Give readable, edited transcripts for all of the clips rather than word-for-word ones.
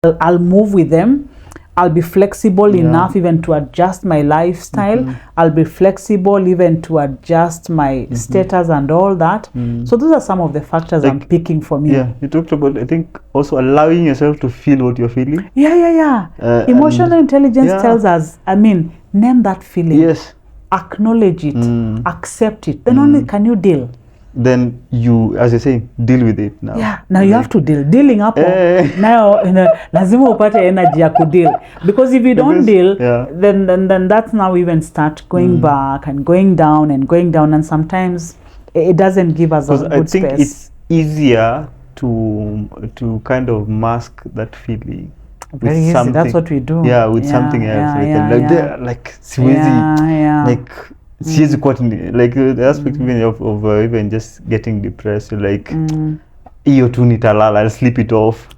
I'll move with them. I'll be flexible enough even to adjust my lifestyle. I'll be flexible even to adjust my status and all that. So those are some of the factors I'm picking from you. Yeah, you talked about, I think, also allowing yourself to feel what you're feeling. Emotional intelligence tells us, name that feeling. Yes. Acknowledge it. Accept it. Then only can you deal. Then you, as you say, deal with it now. Yeah, now you have to deal. Dealing up now, lazima upate energy ya kudeal. Because if you don't deal, then that's now even start going back and going down and going down, and sometimes it doesn't give us a good space. I think it's easier to kind of mask that feeling. Very easy. That's what we do. Yeah, with something else. Like she's quite like the aspect even of even just getting depressed, like iyo tu nitalala, I'll sleep it off.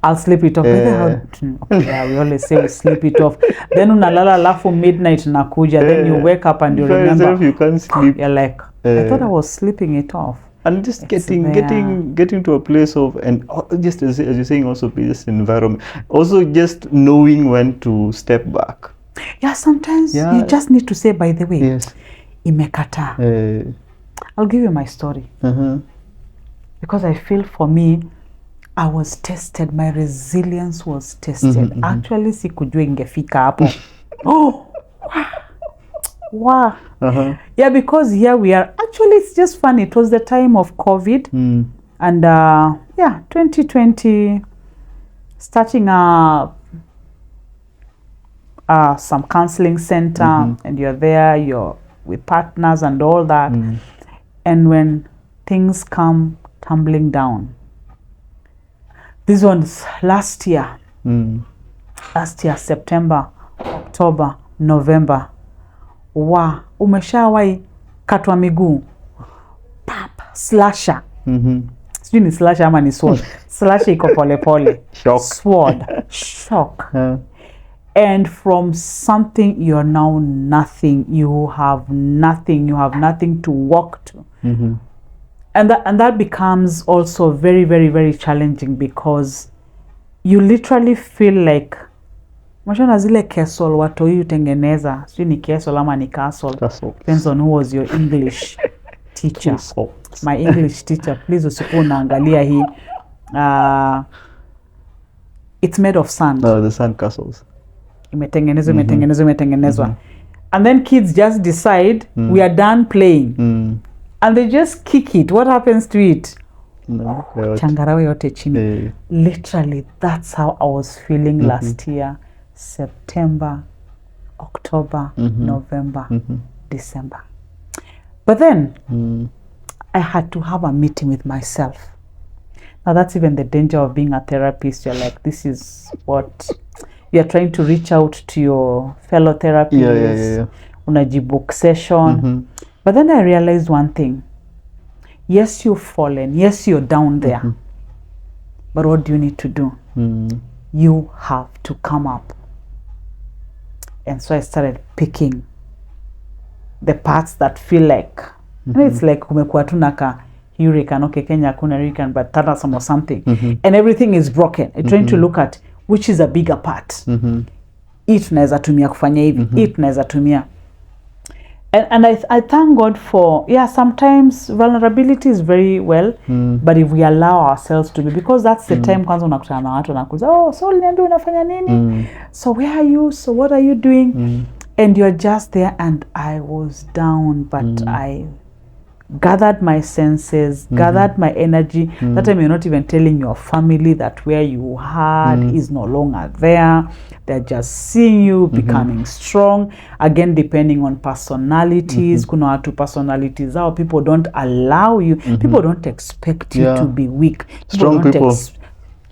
We always say we sleep it off. Then unalala alafu midnight nakuja, then you wake up and you remember you can't sleep. You're like, I thought I was sleeping it off. And just getting to a place of, and just as you're saying, also just environment, also just knowing when to step back. Yeah, sometimes you just need to say, by the way, imekata. I'll give you my story. Because I feel for me, I was tested. My resilience was tested. Actually, sikujua ingefika hapo. Wow. Yeah, because here we are. Actually, it's just funny. It was the time of COVID. And 2020, starting some counseling center, and you're there, you're with partners and all that. And when things come tumbling down, this was last year, September, October, November. Umeshawai katwa miguu, pap, slasher. Sijui ni slasher ama ni sword. Slasher iko pole pole. Shock. Sword. Shock. And from something, you're now nothing. You have nothing. You have nothing to walk to. And that becomes also very, very, very challenging, because you literally feel like, mashona zile castle watoi utengeneza, sijui ni castle ama ni castle. Depends on who was your English teacher. My English teacher, please usiku unaangalia hii. It's made of sand. The sand castles. Imetengenezwa. And then kids just decide we are done playing. And they just kick it. What happens to it? Changarawe yote chini. Literally, that's how I was feeling last year. September, October, November, December. But then I had to have a meeting with myself. Now that's even the danger of being a therapist. You're like, this is what you're trying to reach out to your fellow therapists. Unajibook session. But then I realized one thing. Yes, you've fallen. Yes, you're down there. But what do you need to do? You have to come up. And so I started picking the parts that feel like, it's like umekuwa tu naka hurricane, okay, Kenya kuna hurricane, but Tarasam or something. And everything is broken. I'm trying to look at which is a bigger part. Hii tunaweza tumia kufanya hivi. Hii tunaweza tumia. And I thank God for, sometimes vulnerability is very well, but if we allow ourselves to be, because that's the time kwanza unakutana na watu wanakuza, so niambie unafanya nini? So where are you? So what are you doing? And you're just there, and I was down, but I gathered my senses, gathered my energy. That time you're not even telling your family that where you had is no longer there. They're just seeing you becoming strong. Again, depending on personalities. Kuna watu personalities zao, people don't allow you. People don't expect you to be weak. Strong people.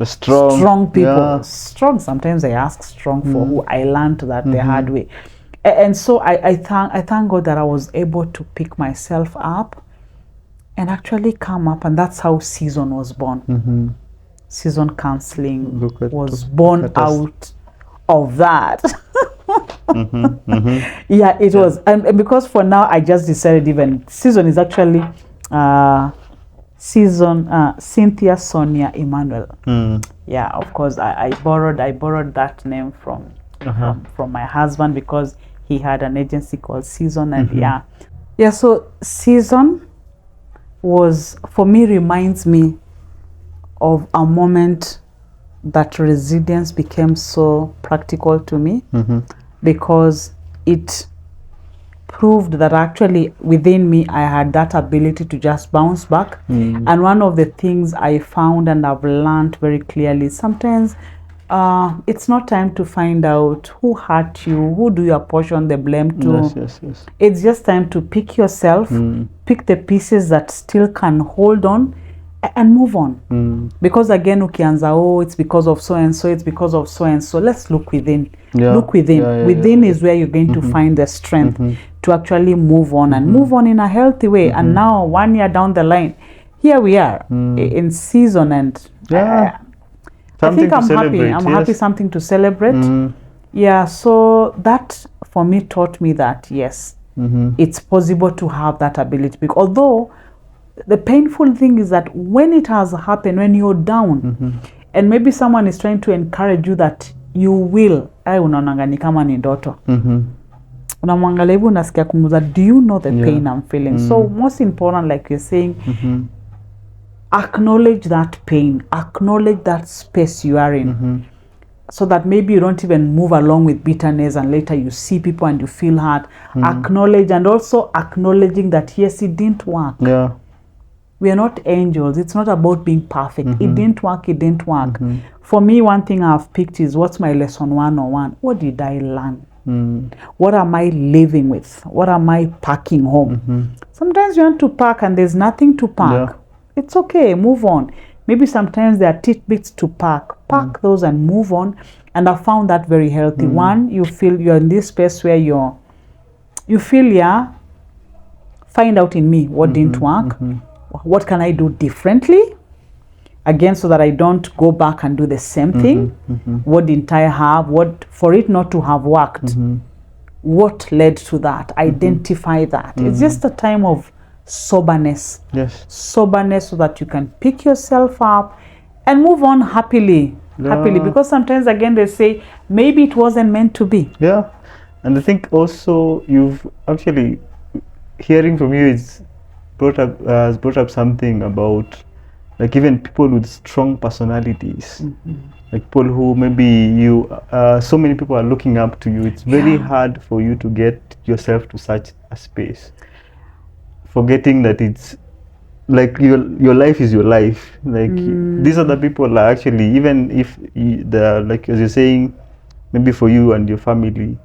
Strong people. Strong. Sometimes I ask strong for who. I learned that the hard way. And so I thank God that I was able to pick myself up and actually come up, and that's how Season was born. Season counseling was born out of that. It was, and because for now I just decided even Season is actually Cynthia Sonia Emmanuel. Yeah, of course, I borrowed that name from my husband because he had an agency called Season, and yeah. So Season was, for me, reminds me of a moment that resilience became so practical to me, because it proved that actually within me I had that ability to just bounce back. And one of the things I found and I've learned very clearly, sometimes it's not time to find out who hurt you, who do you apportion the blame to. Yes. It's just time to pick yourself, pick the pieces that still can hold on, and move on. Because again, ukianza, oh, it's because of so and so, it's because of so and so. Let's look within. Look within. Within is where you're going to find the strength to actually move on, and move on in a healthy way. And now, 1 year down the line, here we are in Season, and I think I'm happy. I'm happy, something to celebrate. Yeah, so that for me taught me that yes, it's possible to have that ability. Because although the painful thing is that when it has happened, when you're down, and maybe someone is trying to encourage you that you will, unaonanga ni kama ni ndoto. Unamwangalia hivi, unasikia kumuza, do you know the pain I'm feeling? So most important, like you're saying, acknowledge that pain, acknowledge that space you are in, so that maybe you don't even move along with bitterness, and later you see people and you feel hurt. Acknowledge, and also acknowledging that yes, it didn't work. We are not angels. It's not about being perfect. It didn't work. It didn't work. For me, one thing I've picked is, what's my lesson 101? What did I learn? What am I living with? What am I packing home? Sometimes you want to pack and there's nothing to pack. It's okay. Move on. Maybe sometimes there are tidbits to pack. Pack those and move on. And I found that very healthy. One, you feel you're in this space where you feel, find out in me what didn't work. What can I do differently? Again, so that I don't go back and do the same thing. What didn't I have? What, for it not to have worked, what led to that? Identify that. It's just a time of soberness. Soberness, so that you can pick yourself up and move on happily. Because sometimes, again, they say, maybe it wasn't meant to be. And I think also you've actually, hearing from you, has brought up something about, like, even people with strong personalities, like people who maybe so many people are looking up to you. It's very hard for you to get yourself to such a space, forgetting that it's like your life is your life. Like these are the people are actually, even if they're, like as you're saying, maybe for you and your family.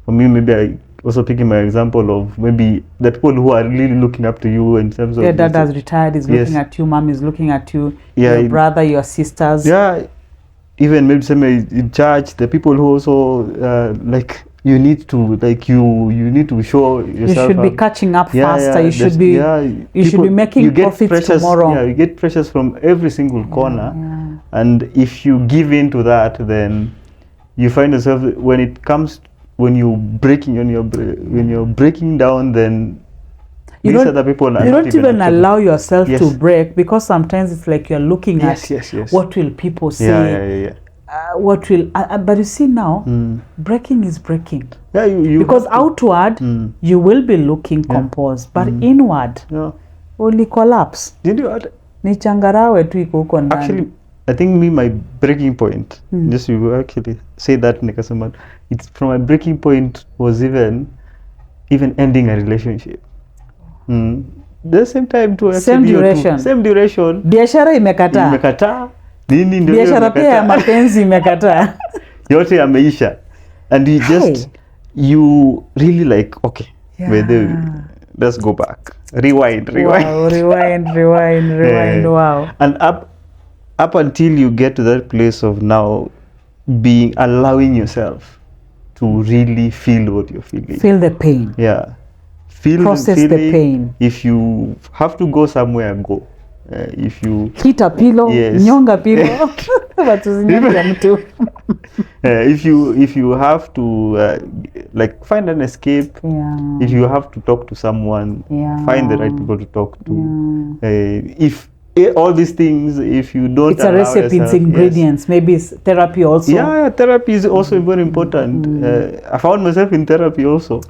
For me, maybe I also picking my example of maybe the people who are really looking up to you in terms of, your dad has retired, is looking at you, mom is looking at you, your brother, your sisters. Even maybe some in church, the people who also like you need to, like you need to show yourself. You should be catching up faster. You should be should be making profits tomorrow. You get pressures from every single corner, and if you give in to that, then you find yourself, when you're breaking down, then these other people are, you don't even allow yourself to break, because sometimes it's like you're looking at what will people say, what will but you see now, breaking is breaking, because outward you will be looking composed, but inward only collapse. Did you ni changarawe tu iko huko ndani. Actually, I think my breaking point, just you actually say that, nikasema, it's from my breaking point was even ending a relationship. The same time to same duration. Biashara imekataa. Nini ndio biashara pia ya mapenzi imekataa. Yote yameisha. And you just you really like, okay, let's go back. Rewind. Wow, rewind. Wow. And up until you get to that place of now allowing yourself to really feel what you're feeling. Feel the pain. Process the pain. If you have to go somewhere, go. If you hit a pillow, Yes. nyonga pillow, but usinyonge mtu. If you have to like find an escape, Yeah. if you have to talk to someone, Yeah. find the right people to talk to. Yeah. If all these things, if you don't It's a allow recipe, it's yourself- ingredients. Maybe it's therapy also. Yeah, therapy is also very important. I found myself in therapy also.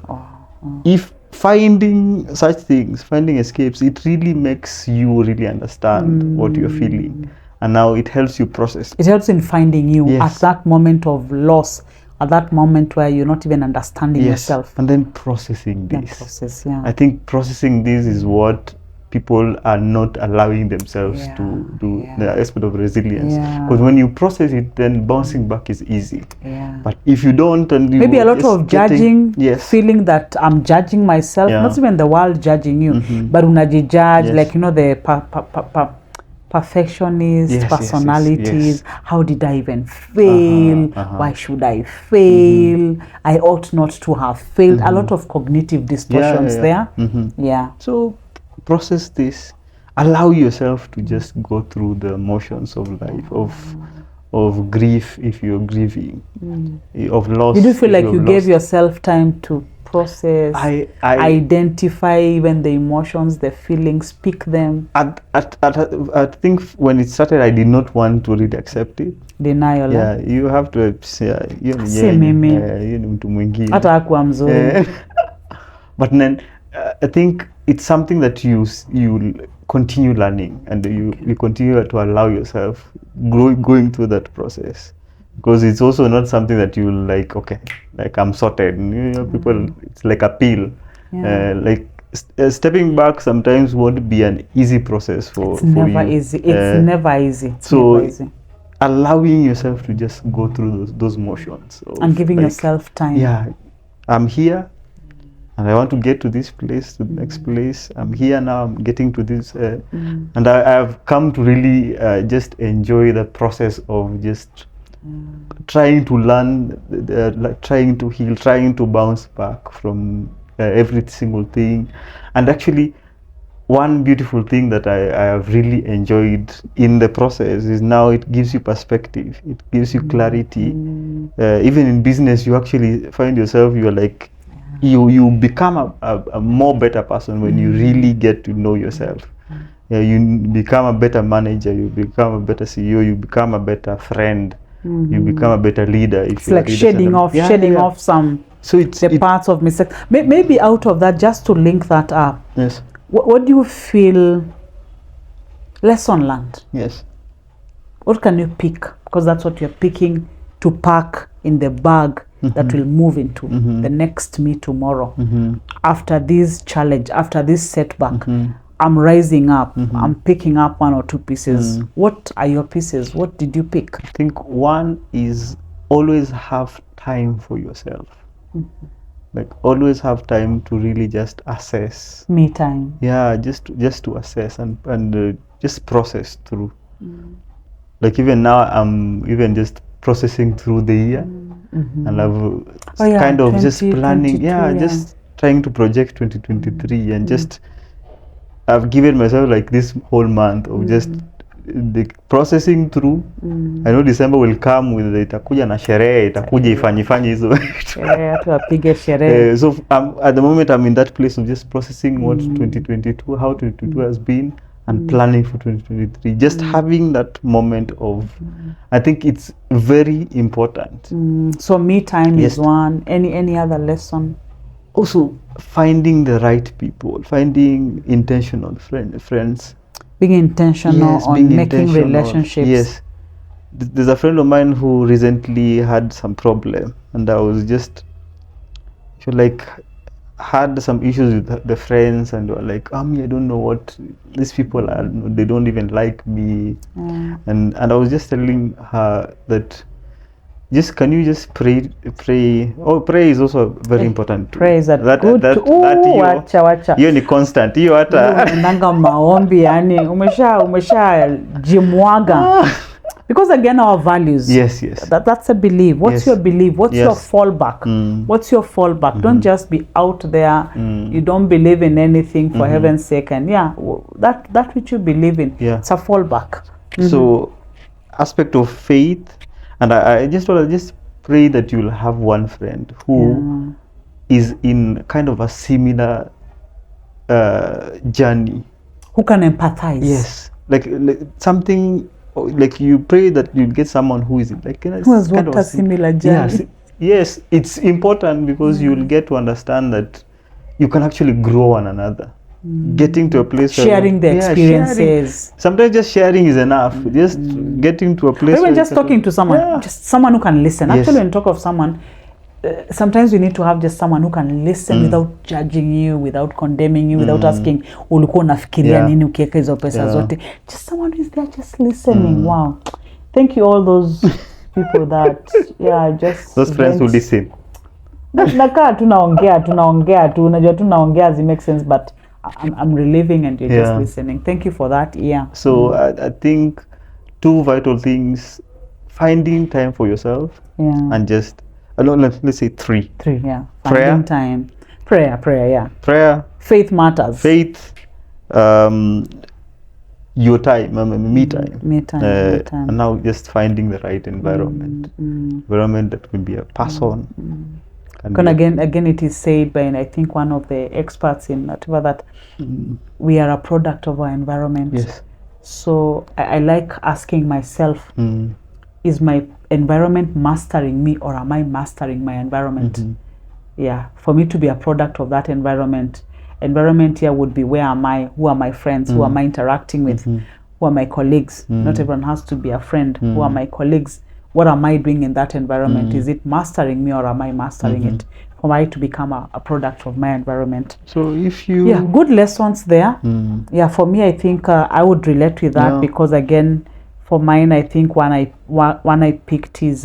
If finding such things, finding escapes, it really makes you really understand what you're feeling, and now it helps you process. It helps in finding you Yes. at that moment of loss, at that moment where you're not even understanding yourself. And then processing That this. process, yeah. I think processing this is what people are not allowing themselves to do, the aspect of resilience. Because when you process it, then bouncing back is easy. Yeah. But if you don't, and you Maybe a lot just of judging, yes, feeling that I'm judging myself, Yeah. not even the world judging you, but unajijudge, Yes. like, you know, the perfectionist Yes, yes, yes, personalities. yes. How did I even fail? Why should I fail? I ought not to have failed. A lot of cognitive distortions there. Yeah. So process this. Allow yourself to just go through the motions of life, of grief if you're grieving, of loss. Did you feel if like you you've gave lost. yourself time to process, I identify even the emotions, the feelings, pick them? I think when it started, I did not want to really accept it. Denial. Yeah, you have to say, Si mimi. ni mtu mwingine. Hata hakuwa mzuri. But then I think it's something that you continue learning, and you continue to allow yourself going through that process, because it's also not something that you like, okay, like I'm sorted. You know, people, it's like a pill. Like stepping back sometimes won't be an easy process for It's never you. easy. It's never easy. It's so never easy. Allowing yourself to just go through those motions And giving like, yourself time. Yeah, I'm here and I want to get to this place, to the next place. I'm here now, I'm getting to this. And I've come to really just enjoy the process of just trying to learn, like trying to heal, trying to bounce back from every single thing. And actually, one beautiful thing that I have really enjoyed in the process is now it gives you perspective. It gives you clarity. Even in business, you actually find yourself, you're like, you become a more better person when you really get to know yourself. You become a better manager, you become a better CEO, you become a better friend, you become a better leader. It's like shedding off some parts of mistakes. Maybe out of that, just to link that up. Yes. What do you feel lesson learned? Yes. What can you pick? Because that's what you're picking to pack in the bag that will move into the next me tomorrow. After this challenge, after this setback, I'm rising up. I'm picking up one or two pieces. What are your pieces? What did you pick? I think one is always have time for yourself. Like always have time to really just assess. Me time. Yeah, just to assess and just process through. Like even now, I'm even just processing through the year, and I've kind of just planning. Just trying to project 2023, and just I've given myself like this whole month of just the processing through. I know December will come with itakuja na sherehe, itakuja ifanye hizo. Tupige sherehe. So at the moment I'm in that place of just processing what 2022, how 2022 has been, and planning for 2023. Just having that moment of, I think it's very important. So me time is one. Any other lesson? Also finding the right people, finding intentional friends. Being intentional on making relationships. Yes. There's a friend of mine who recently had some problem, and I was just had some issues with the friends, and they were like, I don't know what these people are, they don't even like me. And I was just telling her that can you just pray? Pray is also very important. Pray is wacha. Hiyo ni constant. Hiyo hata nanga maombi, yani umesha jimwaga. Because again, our values. Yes. That's a belief. What's Yes. your belief? What's your Yes. fallback? What's your fallback? Don't just be out there. You don't believe in anything for heaven's sake. And that which you believe in, it's a fallback. So, aspect of faith, and I just want to just pray that you'll have one friend who is in kind of a similar journey. Who can empathize? Yes, like something. Like you pray that you get someone who is like who has walked a similar journey. Yes, it's important because you'll get to understand that you can actually grow one another. Getting to a place sharing the experiences. Sometimes just sharing is enough. Just getting to a place. Or even just talking to someone, just someone who can listen. Actually, when you talk of someone, sometimes we need to have just someone who can listen without judging you, without condemning you, without asking ulikuwa unafikiria nini ukiweka hizo pesa zote. Just someone who is there just listening. Wow, thank you all those people that just those friends who listen. Nakaa tunaongea tu, unajua tunaongea as it makes sense, but I'm reliving and you're just listening. Thank you for that. So I think 2 vital things: finding time for yourself and just let's say 3. Finding prayer. time. Prayer. Faith matters. Faith, your time, me time. And now just finding the right environment. Environment that will be a person. And again, it is said by, I think, one of the experts in whatever, that we are a product of our environment. Yes. So I like asking myself, is my environment mastering me, or am I mastering my environment? For me to be a product of that environment here would be, where am I, who are my friends, who am I interacting with, who are my colleagues. Not everyone has to be a friend. Who are my colleagues? What am I doing in that environment? Is it mastering me, or am I mastering it? For me to become a product of my environment. So if you good lessons there. For me, I think I would relate with that, because again, for mine, I think one I picked is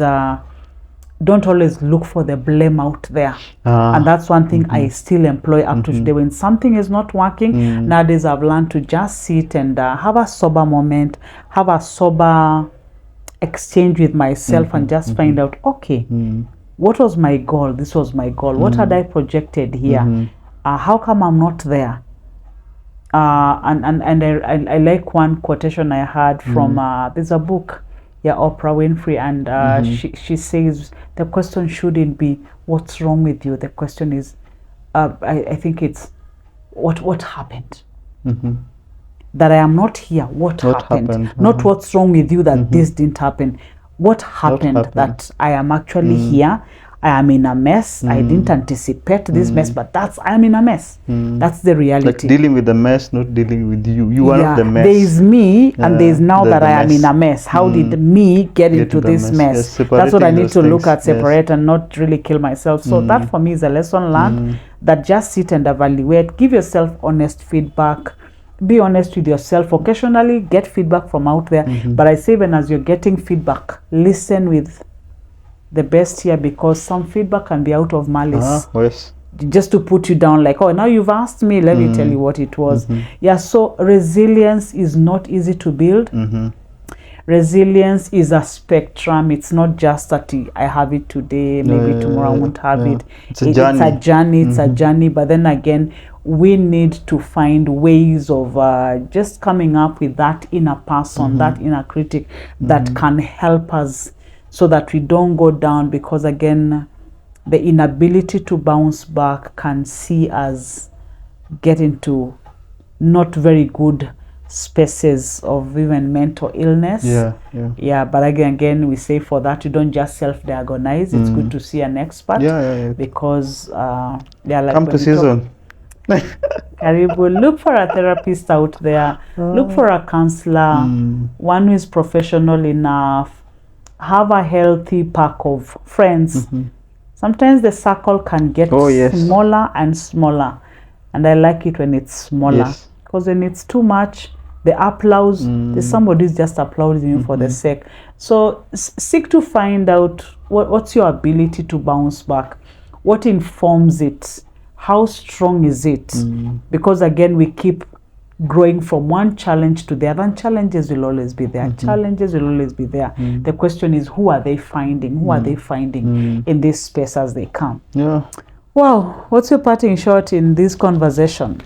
don't always look for the blame out there. And that's one thing I still employ up to today. When something is not working, nowadays I've learned to just sit and have a sober moment, have a sober exchange with myself, and just find out, okay, what was my goal? This was my goal. What had I projected here? How come I'm not there? And I like one quotation I had from there's a book, Oprah Winfrey, and she says the question shouldn't be what's wrong with you. The question is, I think it's what happened. That I am not here. What happened? Not what's wrong with you that this didn't happen. What happened that I am actually here? I am in a mess. I didn't anticipate this mess, but I am in a mess. That's the reality. Like dealing with the mess, not dealing with you. You are not the mess. There is me, and there is now that I am in a mess. How did me get into this mess? That's what I need to look at, separate, and not really kill myself. So that for me is a lesson learned, that just sit and evaluate. Give yourself honest feedback. Be honest with yourself. Occasionally get feedback from out there. But I say, when as you're getting feedback, listen with the best here, because some feedback can be out of malice. Just to put you down, like, oh, now you've asked me, let me tell you what it was. So resilience is not easy to build. Resilience is a spectrum. It's not just that I have it today, maybe tomorrow I won't have it. It's a journey. It's a journey. But then again, we need to find ways of just coming up with that inner person, that inner critic that can help us, so that we don't go down, because again, the inability to bounce back can see us get into not very good spaces of even mental illness. But again, we say, for that, you don't just self-diagnose. It's good to see an expert, because like, come to season. Karibu, look for a therapist out there. Look for a counselor, one who is professional enough. Have a healthy pack of friends. Sometimes the circle can get smaller and smaller, and I like it when it's smaller, because when it's too much, the applause, there's somebody who's just applauding you for the sake. So seek to find out what's your ability to bounce back, what informs it, how strong is it, because again, we keep growing from one challenge to the other. And challenges will always be there. Challenges will always be there. The question is, who are they finding? Who are they finding in this space as they come? Yeah. Wow. What's your parting shot in this conversation?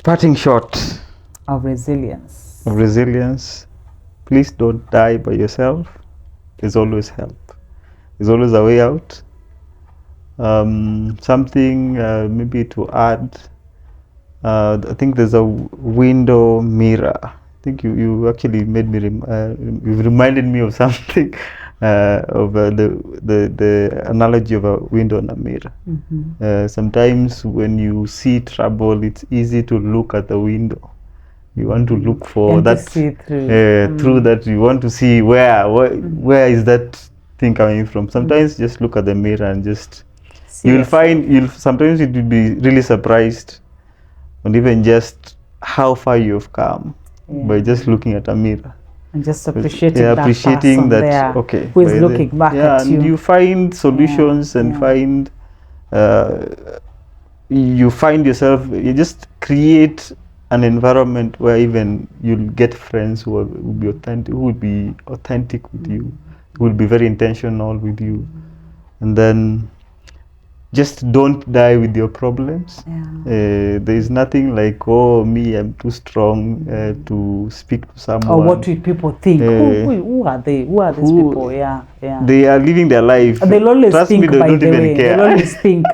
Parting shot Of resilience. of resilience. Please don't die by yourself. There's always help. There's always a way out. Something maybe to add. I think there's a window mirror. I think you actually made me you've reminded me of something of the analogy of a window and a mirror. Sometimes when you see trouble, it's easy to look at the window. You want to look for And that to see through. through that. You want to see where is that thing coming from. Sometimes just look at the mirror and just you'll find sometimes you will be really surprised, and even just how far you've come by just looking at a mirror and just appreciating that appreciating person that there okay, who is looking back at you. and you find solutions and find you find yourself, you just create an environment where even you'll get friends who will be authentic with you, who will be very intentional with you, and then just don't die with your problems. There is nothing like, oh, me, I'm too strong to speak to someone. Or what will people think? Who are they? Who are these people? They are living their life. They'll always Trust think, me, they by don't the even way. care. They'll always think.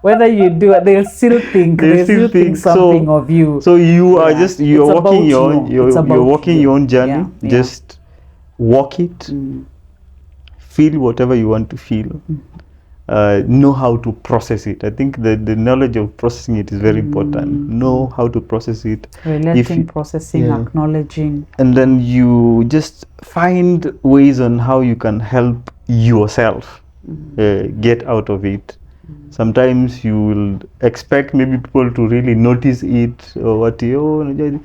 Whether you do it, they'll still think. They'll still think something of you. So you are just, you're It's walking your about own, you. It's you're about walking you. your own journey. Yeah. Just walk it. Feel whatever you want to feel. Know how to process it. I think the knowledge of processing it is very important. Know how to process it. Relating, processing, acknowledging. And then you just find ways on how you can help yourself get out of it. Sometimes you will expect maybe people to really notice it, or what maybe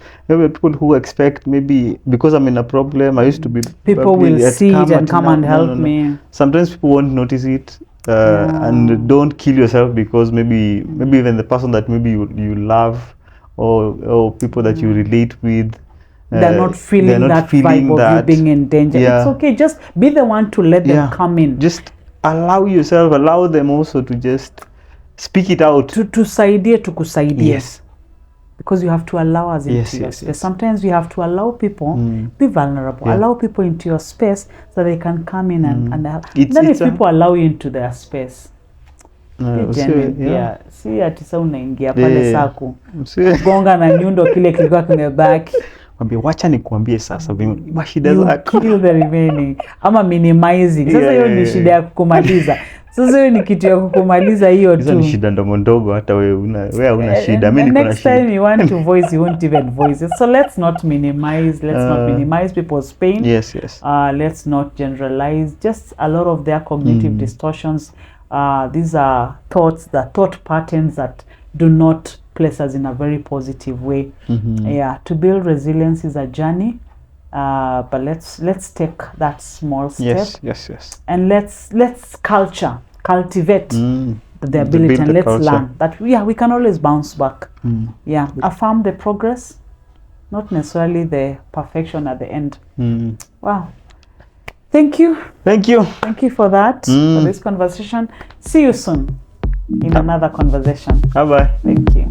people who expect maybe because I'm in a problem, I used to be people will see it and come and help me. Sometimes people won't notice it. And don't kill yourself because maybe even the person that maybe you love or people that you relate with, they're not feeling that vibe of you being in danger. It's okay, just be the one to let them come in. Just allow them also to just speak it out. Tusaidia tukusaidia. Yes. Because you have to allow us into your space. Sometimes you have to allow people, be vulnerable, allow people into your space so they can come in and help. Then if people allow you into their space, si ati sa unaingia pale saku gonga na nyundo kile kilikuwa kimebaki. Mwambie wacha nikuambie sasa mashida zako. Kill the remaining. Ama minimizing. Sasa hiyo ni shida ya kukumaliza. Sasa hiyo ni kitu ya kukumaliza hiyo tu. Hizo ni shida ndogo hata wewe una shida. Mimi niko na next shida. time you want to voice, you won't even voice it. So let's not minimize. Let's not minimize people's pain. Yes. Let's not generalize. Just a lot of their cognitive distortions. These are thought patterns that do not place us in a very positive way. To build resilience is a journey. But let's take that small step. Yes. And let's cultivate the ability, and let's learn that we can always bounce back. Affirm the progress, not necessarily the perfection at the end. Wow. Thank you for that, for this conversation. See you soon in another conversation. Bye. Thank you.